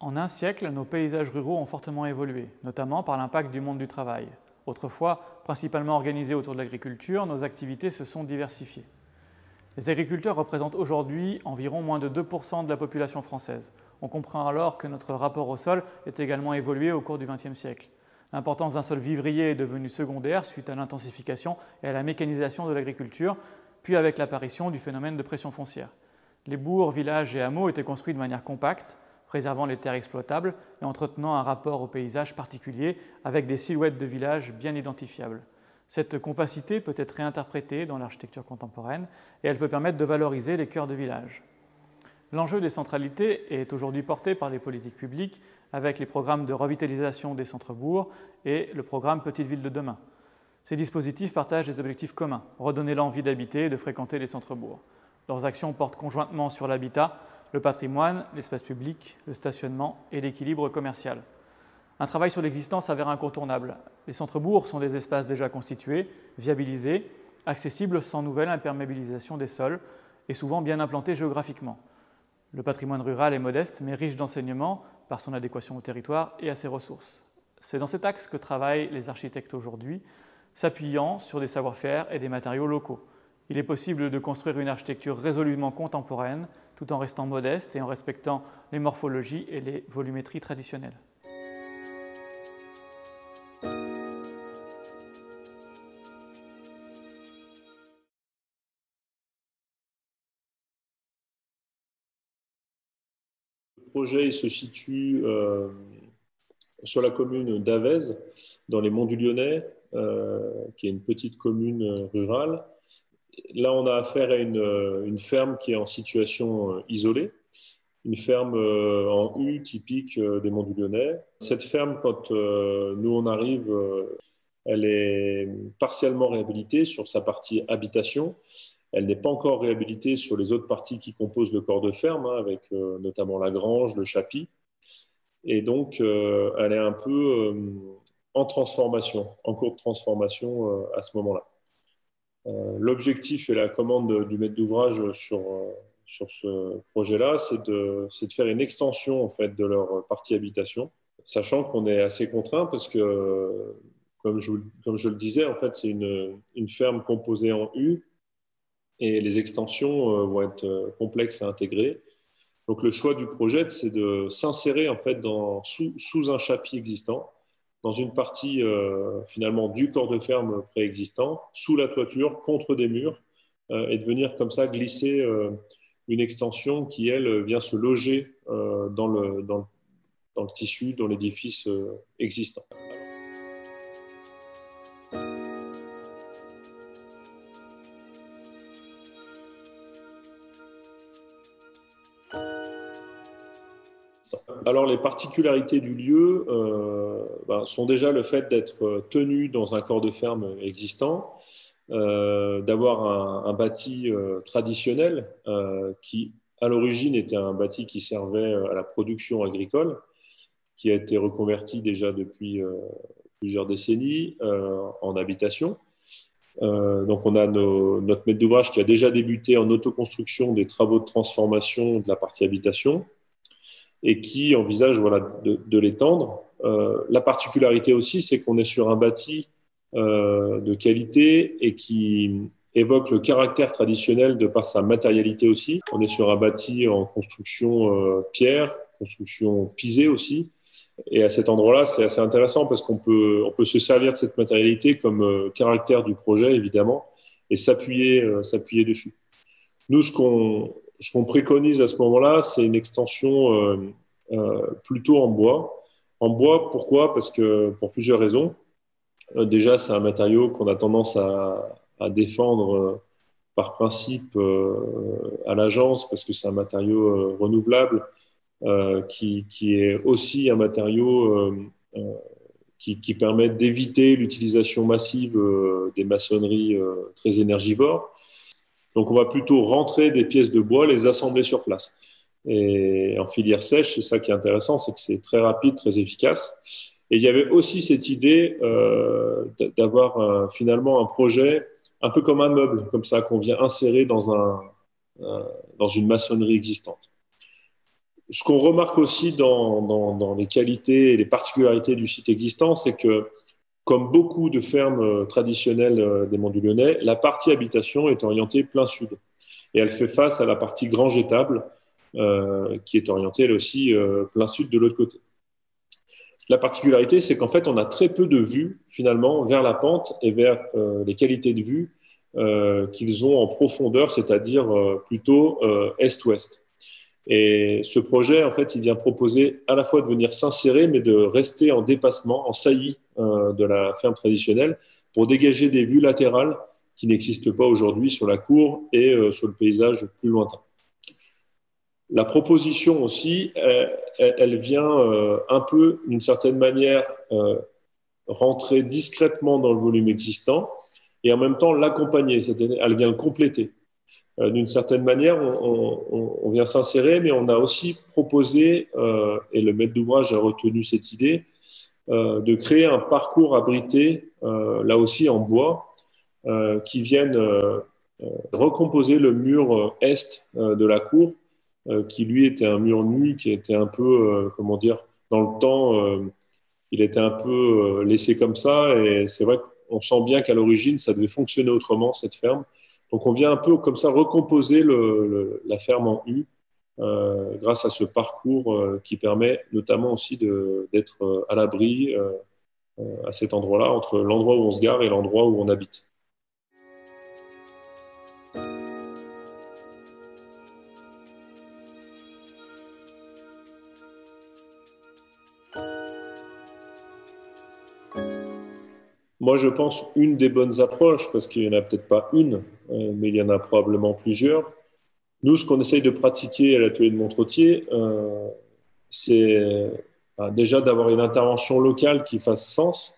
En un siècle, nos paysages ruraux ont fortement évolué, notamment par l'impact du monde du travail. Autrefois, principalement organisés autour de l'agriculture, nos activités se sont diversifiées. Les agriculteurs représentent aujourd'hui environ moins de 2% de la population française. On comprend alors que notre rapport au sol est également évolué au cours du XXe siècle. L'importance d'un sol vivrier est devenue secondaire suite à l'intensification et à la mécanisation de l'agriculture, puis avec l'apparition du phénomène de pression foncière. Les bourgs, villages et hameaux étaient construits de manière compacte, préservant les terres exploitables et entretenant un rapport au paysage particulier avec des silhouettes de villages bien identifiables. Cette compacité peut être réinterprétée dans l'architecture contemporaine et elle peut permettre de valoriser les cœurs de village. L'enjeu des centralités est aujourd'hui porté par les politiques publiques avec les programmes de revitalisation des centres-bourgs et le programme Petites Villes de demain. Ces dispositifs partagent des objectifs communs, redonner l'envie d'habiter et de fréquenter les centres-bourgs. Leurs actions portent conjointement sur l'habitat, le patrimoine, l'espace public, le stationnement et l'équilibre commercial. Un travail sur l'existant s'avère incontournable. Les centres-bourgs sont des espaces déjà constitués, viabilisés, accessibles sans nouvelle imperméabilisation des sols et souvent bien implantés géographiquement. Le patrimoine rural est modeste mais riche d'enseignements par son adéquation au territoire et à ses ressources. C'est dans cet axe que travaillent les architectes aujourd'hui, s'appuyant sur des savoir-faire et des matériaux locaux. Il est possible de construire une architecture résolument contemporaine tout en restant modeste et en respectant les morphologies et les volumétries traditionnelles. Le projet se situe sur la commune d'Avèze, dans les Monts du Lyonnais, qui est une petite commune rurale. Là, on a affaire à une ferme qui est en situation isolée, une ferme en U typique des Monts du Lyonnais. Cette ferme, quand nous on arrive, elle est partiellement réhabilitée sur sa partie habitation. Elle n'est pas encore réhabilitée sur les autres parties qui composent le corps de ferme, avec notamment la grange, le chapis. Et donc, elle est un peu en transformation, en cours de transformation à ce moment-là. L'objectif et la commande du maître d'ouvrage sur ce projet-là, c'est de faire une extension en fait, de leur partie habitation, sachant qu'on est assez contraint parce que, comme je le disais, en fait, c'est une ferme composée en U et les extensions vont être complexes à intégrer. Donc, le choix du projet, c'est de s'insérer en fait, sous un chapis existant, dans une partie finalement du corps de ferme préexistant, sous la toiture, contre des murs, et de venir comme ça glisser une extension qui, elle, vient se loger dans le tissu, dans l'édifice existant. Alors, les particularités du lieu sont déjà le fait d'être tenu dans un corps de ferme existant, d'avoir un bâti traditionnel qui, à l'origine, était un bâti qui servait à la production agricole, qui a été reconverti déjà depuis plusieurs décennies en habitation. Donc, on a notre maître d'ouvrage qui a déjà débuté en autoconstruction des travaux de transformation de la partie habitation et qui envisage de l'étendre. La particularité aussi, c'est qu'on est sur un bâti de qualité et qui évoque le caractère traditionnel de par sa matérialité aussi. On est sur un bâti en construction pierre, construction pisée aussi. Et à cet endroit-là, c'est assez intéressant parce qu'on peut se servir de cette matérialité comme caractère du projet, évidemment, et s'appuyer dessus. Nous, ce qu'on préconise à ce moment-là, c'est une extension plutôt en bois. En bois, pourquoi? Parce que pour plusieurs raisons. Déjà, c'est un matériau qu'on a tendance à défendre par principe à l'agence parce que c'est un matériau renouvelable qui est aussi un matériau qui permet d'éviter l'utilisation massive des maçonneries très énergivores. Donc, on va plutôt rentrer des pièces de bois, les assembler sur place. Et en filière sèche, c'est ça qui est intéressant, c'est que c'est très rapide, très efficace. Et il y avait aussi cette idée d'avoir finalement un projet un peu comme un meuble, comme ça, qu'on vient insérer dans une maçonnerie existante. Ce qu'on remarque aussi dans les qualités et les particularités du site existant, c'est que, comme beaucoup de fermes traditionnelles des Monts du Lyonnais, la partie habitation est orientée plein sud. Et elle fait face à la partie grange étable, qui est orientée, elle aussi, plein sud de l'autre côté. La particularité, c'est qu'en fait, on a très peu de vues, finalement, vers la pente et vers les qualités de vue qu'ils ont en profondeur, c'est-à-dire plutôt est-ouest. Et ce projet, en fait, il vient proposer à la fois de venir s'insérer, mais de rester en dépassement, en saillie de la ferme traditionnelle, pour dégager des vues latérales qui n'existent pas aujourd'hui sur la cour et sur le paysage plus lointain. La proposition aussi, elle vient un peu, d'une certaine manière, rentrer discrètement dans le volume existant et en même temps l'accompagner, c'est-à-dire elle vient le compléter. D'une certaine manière, on vient s'insérer, mais on a aussi proposé, et le maître d'ouvrage a retenu cette idée, de créer un parcours abrité, là aussi en bois, qui vienne recomposer le mur est de la cour, qui lui était un mur nu, qui était un peu, comment dire, dans le temps, il était un peu laissé comme ça, et c'est vrai qu'on sent bien qu'à l'origine, ça devait fonctionner autrement, cette ferme. Donc on vient un peu comme ça recomposer la ferme en U, grâce à ce parcours qui permet notamment aussi d'être à l'abri à cet endroit-là, entre l'endroit où on se gare et l'endroit où on habite. Moi, je pense une des bonnes approches, parce qu'il n'y en a peut-être pas une, mais il y en a probablement plusieurs. Nous, ce qu'on essaye de pratiquer à l'atelier de Montretier, c'est déjà d'avoir une intervention locale qui fasse sens,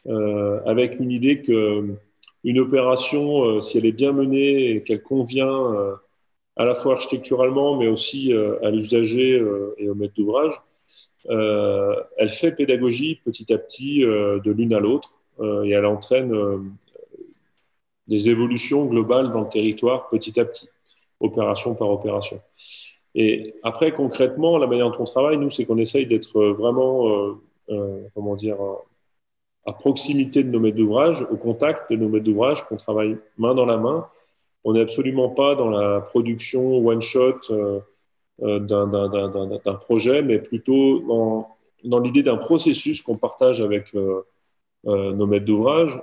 avec une idée qu'une opération, si elle est bien menée et qu'elle convient à la fois architecturalement, mais aussi à l'usager et au maître d'ouvrage, elle fait pédagogie petit à petit de l'une à l'autre et elle entraîne des évolutions globales dans le territoire petit à petit, opération par opération. Et après, concrètement, la manière dont on travaille, nous, c'est qu'on essaye d'être vraiment, comment dire, à proximité de nos maîtres d'ouvrage, au contact de nos maîtres d'ouvrage, qu'on travaille main dans la main. On n'est absolument pas dans la production one-shot d'un projet, mais plutôt dans l'idée d'un processus qu'on partage avec nos maîtres d'ouvrage.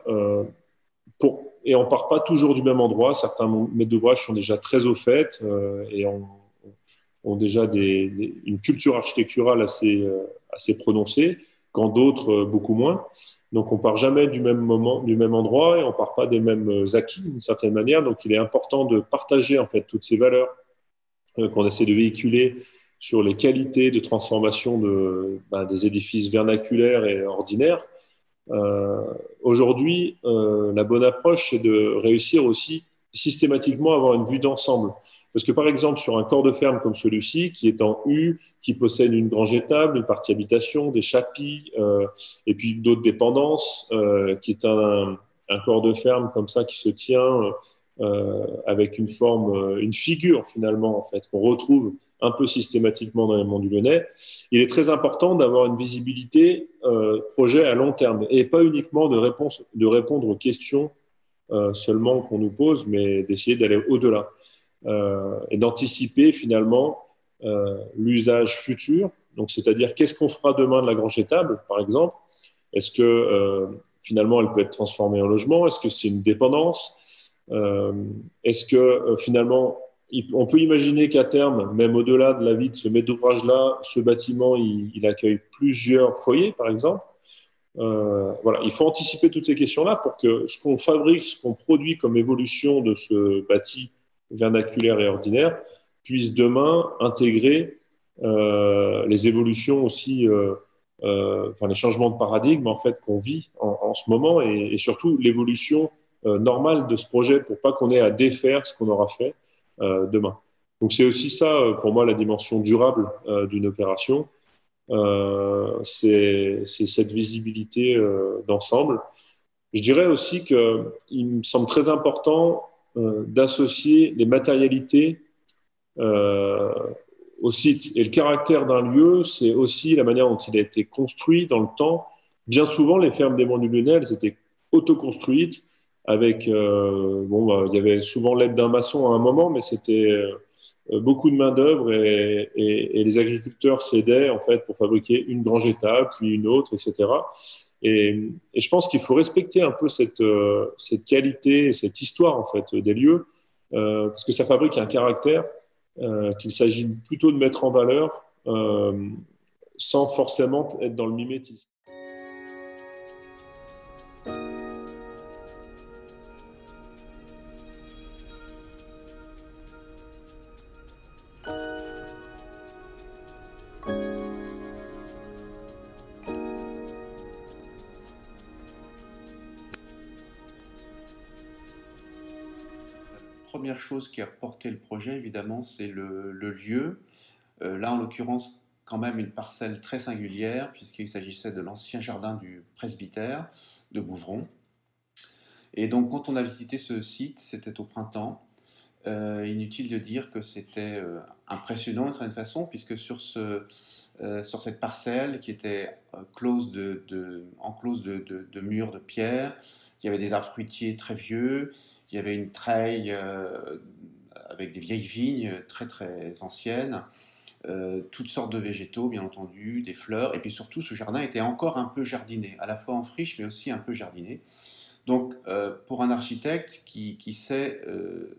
Et on ne part pas toujours du même endroit. Certains maîtres d'ouvrage sont déjà très au fait et ont déjà une culture architecturale assez prononcée, quand d'autres beaucoup moins. Donc on ne part jamais du même endroit et on ne part pas des mêmes acquis d'une certaine manière. Donc il est important de partager en fait toutes ces valeurs qu'on essaie de véhiculer sur les qualités de transformation des édifices vernaculaires et ordinaires. Aujourd'hui, la bonne approche, c'est de réussir aussi systématiquement à avoir une vue d'ensemble. Parce que par exemple, sur un corps de ferme comme celui-ci, qui est en U, qui possède une grange étable, une partie habitation, des chapis, et puis d'autres dépendances, qui est un corps de ferme comme ça qui se tient avec une forme, une figure finalement, en fait, qu'on retrouve un peu systématiquement dans les Monts du Lyonnais, il est très important d'avoir une visibilité projet à long terme et pas uniquement de répondre aux questions seulement qu'on nous pose, mais d'essayer d'aller au-delà et d'anticiper finalement l'usage futur. Donc, c'est-à-dire qu'est-ce qu'on fera demain de la grange étable, par exemple. Est-ce que finalement elle peut être transformée en logement? Est-ce que c'est une dépendance? Est-ce que finalement on peut imaginer qu'à terme, même au-delà de la vie de ce maître d'ouvrage-là, ce bâtiment, il accueille plusieurs foyers, par exemple. Voilà, il faut anticiper toutes ces questions-là pour que ce qu'on fabrique, ce qu'on produit comme évolution de ce bâti vernaculaire et ordinaire puisse demain intégrer les évolutions aussi, enfin les changements de paradigme en fait qu'on vit en ce moment et surtout l'évolution normale de ce projet pour pas qu'on ait à défaire ce qu'on aura fait demain. Donc c'est aussi ça, pour moi, la dimension durable d'une opération. C'est cette visibilité d'ensemble. Je dirais aussi qu'il me semble très important d'associer les matérialités au site. Et le caractère d'un lieu, c'est aussi la manière dont il a été construit dans le temps. Bien souvent, les fermes des Monts du Lyonnais, elles étaient autoconstruites avec, il y avait souvent l'aide d'un maçon à un moment, mais c'était beaucoup de main-d'œuvre et les agriculteurs s'aidaient en fait pour fabriquer une grange-étable, puis une autre, etc. Et je pense qu'il faut respecter un peu cette qualité et cette histoire en fait des lieux, parce que ça fabrique un caractère qu'il s'agit plutôt de mettre en valeur sans forcément être dans le mimétisme. Première chose qui a porté le projet, évidemment, c'est le lieu. Là, en l'occurrence, quand même une parcelle très singulière, puisqu'il s'agissait de l'ancien jardin du presbytère de Bouvron. Et donc, quand on a visité ce site, c'était au printemps. Inutile de dire que c'était impressionnant d'une certaine façon, puisque sur cette parcelle qui était enclose de murs de pierre, il y avait des arbres fruitiers très vieux, il y avait une treille avec des vieilles vignes très très anciennes, toutes sortes de végétaux bien entendu, des fleurs, et puis surtout ce jardin était encore un peu jardiné, à la fois en friche mais aussi un peu jardiné. Donc pour un architecte qui sait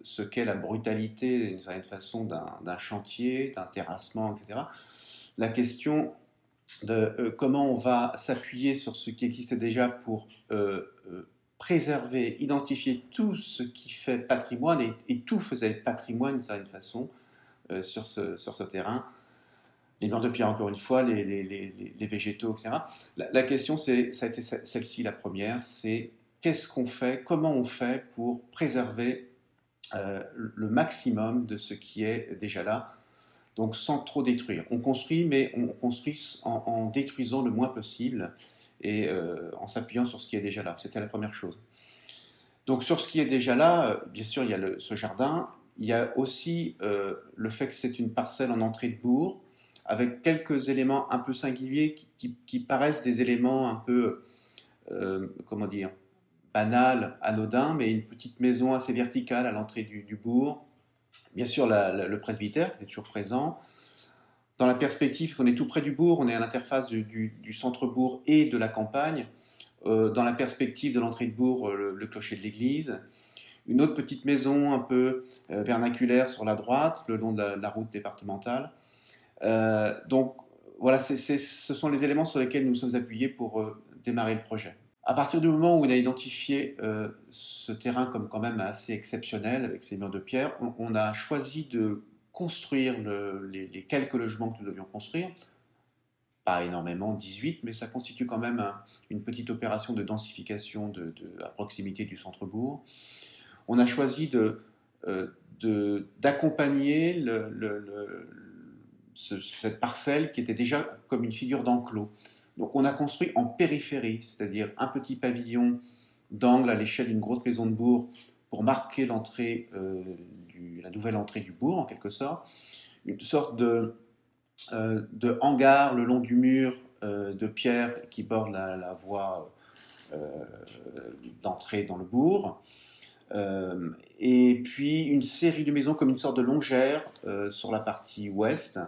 ce qu'est la brutalité d'une certaine façon d'un chantier, d'un terrassement, etc., la question de comment on va s'appuyer sur ce qui existe déjà pour préserver, identifier tout ce qui fait patrimoine, et tout faisait patrimoine d'une certaine façon sur ce terrain. Les murs de pierre, encore une fois, les végétaux, etc. La question, ça a été celle-ci, la première, c'est qu'est-ce qu'on fait, comment on fait pour préserver le maximum de ce qui est déjà là, donc sans trop détruire. On construit, mais on construit en détruisant le moins possible et en s'appuyant sur ce qui est déjà là. C'était la première chose. Donc sur ce qui est déjà là, bien sûr, il y a ce jardin. Il y a aussi le fait que c'est une parcelle en entrée de bourg, avec quelques éléments un peu singuliers qui paraissent des éléments un peu, comment dire, banals, anodins, mais une petite maison assez verticale à l'entrée du bourg. Bien sûr, le presbytère qui est toujours présent. Dans la perspective qu'on est tout près du bourg, on est à l'interface du centre-bourg et de la campagne. Dans la perspective de l'entrée de bourg, le clocher de l'église. Une autre petite maison un peu vernaculaire sur la droite, le long de la route départementale. Donc voilà, ce sont les éléments sur lesquels nous nous sommes appuyés pour démarrer le projet. À partir du moment où on a identifié ce terrain comme quand même assez exceptionnel, avec ces murs de pierre, on a choisi de construire les quelques logements que nous devions construire. Pas énormément, 18, mais ça constitue quand même une petite opération de densification à proximité du centre-bourg. On a choisi d'accompagner cette parcelle qui était déjà comme une figure d'enclos. Donc on a construit en périphérie, c'est-à-dire un petit pavillon d'angle à l'échelle d'une grosse maison de bourg pour marquer la nouvelle entrée du bourg en quelque sorte. Une sorte de hangar le long du mur de pierre qui borde la voie d'entrée dans le bourg. Et puis une série de maisons comme une sorte de longère sur la partie ouest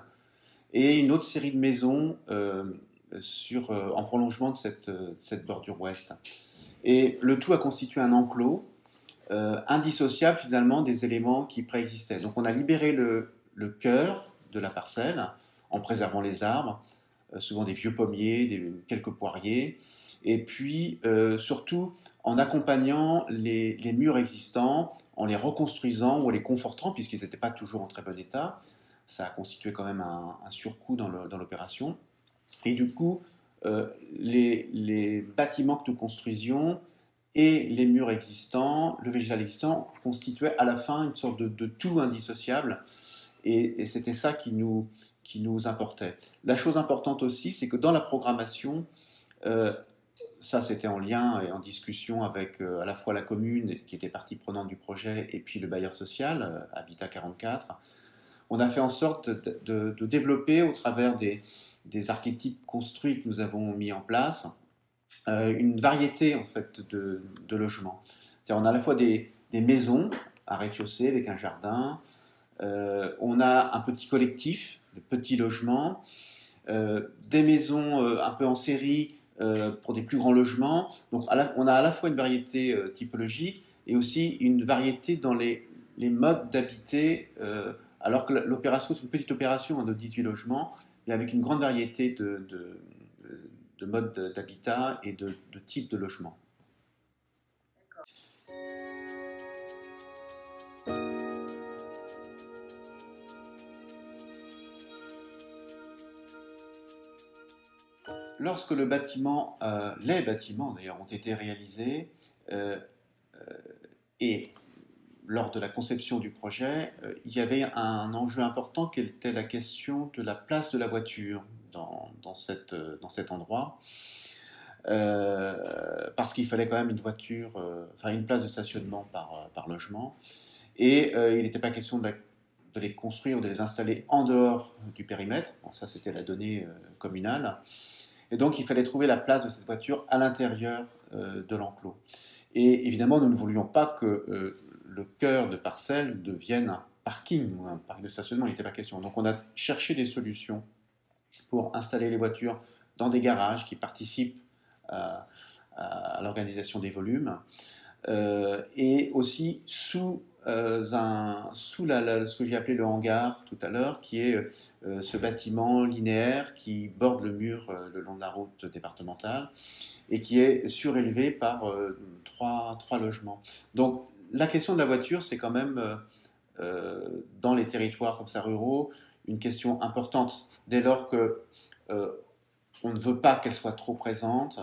et une autre série de maisons en prolongement de cette bordure ouest. Et le tout a constitué un enclos indissociable finalement des éléments qui préexistaient. Donc on a libéré le cœur de la parcelle en préservant les arbres, souvent des vieux pommiers, quelques poiriers, et puis surtout en accompagnant les murs existants, en les reconstruisant ou en les confortant, puisqu'ils n'étaient pas toujours en très bon état. Ça a constitué quand même un surcoût dans l'opération. Et du coup, les bâtiments que nous construisions et les murs existants, le végétal existant, constituaient à la fin une sorte de tout indissociable. Et c'était ça qui nous importait. La chose importante aussi, c'est que dans la programmation, ça c'était en lien et en discussion avec à la fois la commune qui était partie prenante du projet et puis le bailleur social, Habitat 44, on a fait en sorte de développer au travers des archétypes construits que nous avons mis en place une variété en fait de logements. C'est-à-dire, on a à la fois des maisons à rez-de-chaussée avec un jardin, on a un petit collectif, de petits logements, des maisons un peu en série pour des plus grands logements. Donc on a à la fois une variété typologique et aussi une variété dans les modes d'habiter, alors que l'opération est une petite opération de 18 logements, mais avec une grande variété de modes d'habitat et de types de logements. Lorsque les bâtiments d'ailleurs ont été réalisés, et lors de la conception du projet, il y avait un enjeu important qui était la question de la place de la voiture dans cet endroit. Parce qu'il fallait quand même une voiture, une place de stationnement par logement. Et il n'était pas question de les construire ou de les installer en dehors du périmètre. Bon, ça, c'était la donnée communale. Et donc, il fallait trouver la place de cette voiture à l'intérieur de l'enclos. Et évidemment, nous ne voulions pas que le cœur de parcelle devienne un parking ou un parc de stationnement. Il n'était pas question. Donc, on a cherché des solutions pour installer les voitures dans des garages qui participent à l'organisation des volumes, et aussi sous ce que j'ai appelé le hangar tout à l'heure, qui est ce bâtiment linéaire qui borde le mur le long de la route départementale et qui est surélevé par trois logements. Donc la question de la voiture, c'est quand même, dans les territoires comme ça ruraux, une question importante, dès lors que on ne veut pas qu'elle soit trop présente.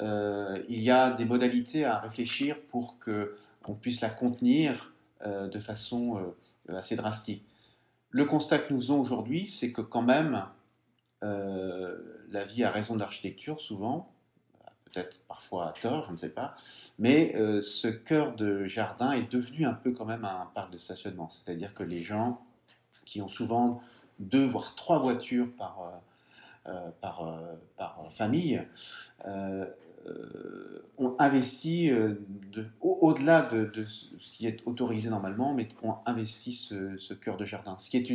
Il y a des modalités à réfléchir pour qu'on puisse la contenir de façon assez drastique. Le constat que nous faisons aujourd'hui, c'est que quand même, la vie a raison de l'architecture souvent, peut-être parfois à tort, je ne sais pas, mais ce cœur de jardin est devenu un peu quand même un parc de stationnement. C'est-à-dire que les gens qui ont souvent 2 voire 3 voitures par famille, ont investi au-delà de ce qui est autorisé normalement, mais ont investi ce cœur de jardin, ce qui est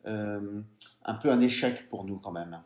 un peu un échec pour nous quand même.